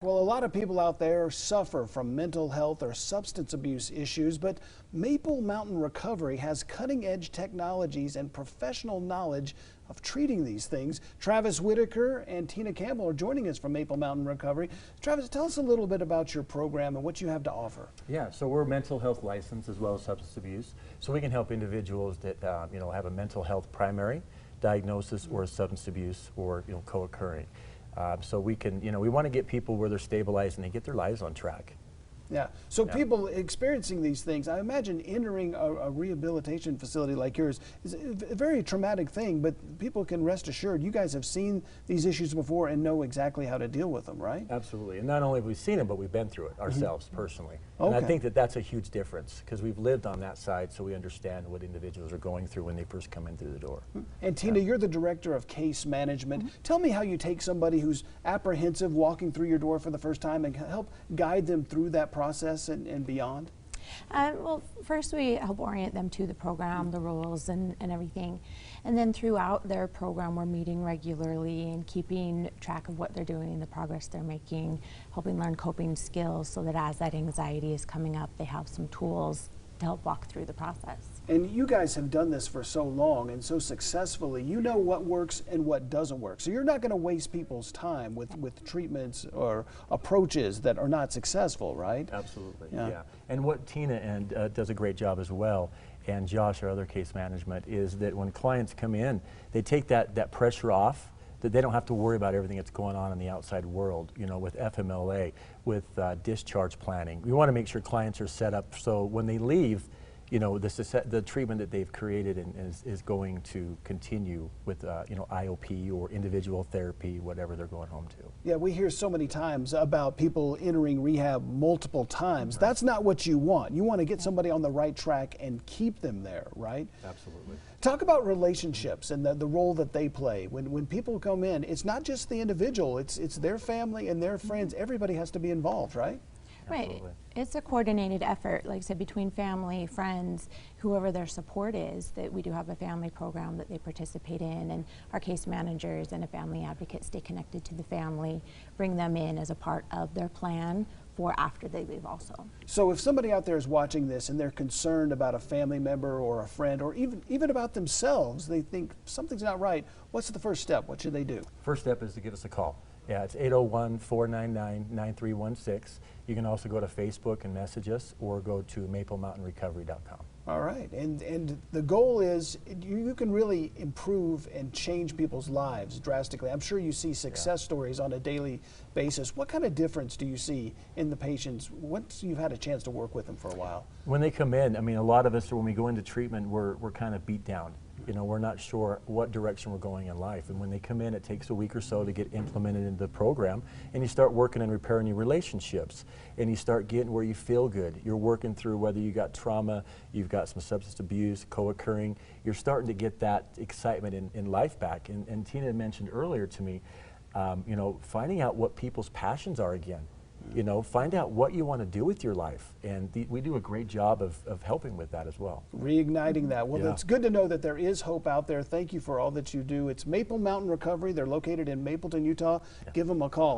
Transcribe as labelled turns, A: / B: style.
A: Well, a lot of people out there suffer from mental health or substance abuse issues, but Maple Mountain Recovery has cutting-edge technologies and professional knowledge of treating these things. Travis Whitaker and Tina Campbell are joining us from Maple Mountain Recovery. Travis, tell us a little bit about your program and what you have to offer.
B: Yeah, so we're mental health licensed as well as substance abuse, so we can help individuals that have a mental health primary diagnosis or substance abuse or co-occurring. So we can, we want to get people where they're stabilized and they get their lives on track.
A: Yeah. So people experiencing these things, I imagine entering a rehabilitation facility like yours is a very traumatic thing, but people can rest assured you guys have seen these issues before and know exactly how to deal with them, right?
B: Absolutely. And not only have we seen it, but we've been through it ourselves personally. And I think that that's a huge difference because we've lived on that side, so we understand what individuals are going through when they first come in through the door.
A: And Tina, you're the director of case management. Tell me how you take somebody who's apprehensive walking through your door for the first time and help guide them through that process and beyond?
C: Well, first we help orient them to the program, the rules and everything. And then throughout their program we're meeting regularly and keeping track of what they're doing, the progress they're making, helping learn coping skills so that as that anxiety is coming up, they have some tools to help walk through the process.
A: And you guys have done this for so long and so successfully. You know what works and what doesn't work. So you're not going to waste people's time with treatments or approaches that are not successful, right?
B: Absolutely, yeah. And what Tina does a great job as well, and Josh, our other case management, is that when clients come in, they take that pressure off, that they don't have to worry about everything that's going on in the outside world, with FMLA, with discharge planning. We want to make sure clients are set up so when they leave, the treatment that they've created is going to continue with IOP or individual therapy, whatever they're going home to.
A: Yeah, we hear so many times about people entering rehab multiple times. That's not what you want. You want to get somebody on the right track and keep them there, right?
B: Absolutely.
A: Talk about relationships and the role that they play. When people come in, it's not just the individual, it's their family and their friends. Everybody has to be involved, right?
C: Right. It's a coordinated effort, like I said, between family, friends, whoever their support is. That we do have a family program that they participate in, and our case managers and a family advocate stay connected to the family, bring them in as a part of their plan for after they leave also.
A: So if somebody out there is watching this and they're concerned about a family member or a friend or even about themselves, they think something's not right, what's the first step? What should they do?
B: First step is to give us a call. Yeah, it's 801-499-9316. You can also go to Facebook and message us or go to maplemountainrecovery.com.
A: All right, and the goal is you can really improve and change people's lives drastically. I'm sure you see success stories on a daily basis. What kind of difference do you see in the patients once you've had a chance to work with them for a while?
B: When they come in, a lot of us, when we go into treatment, we're kind of beat down. We're not sure what direction we're going in life. And when they come in, it takes a week or so to get implemented into the program. And you start working and repairing your relationships. And you start getting where you feel good. You're working through whether you got trauma, you've got some substance abuse, co-occurring. You're starting to get that excitement in life back. And Tina mentioned earlier to me, finding out what people's passions are again. Find out what you want to do with your life, and we do a great job of helping with that as well.
A: Reigniting that. Well, it's good to know that there is hope out there. Thank you for all that you do. It's Maple Mountain Recovery. They're located in Mapleton, Utah. Give them a call.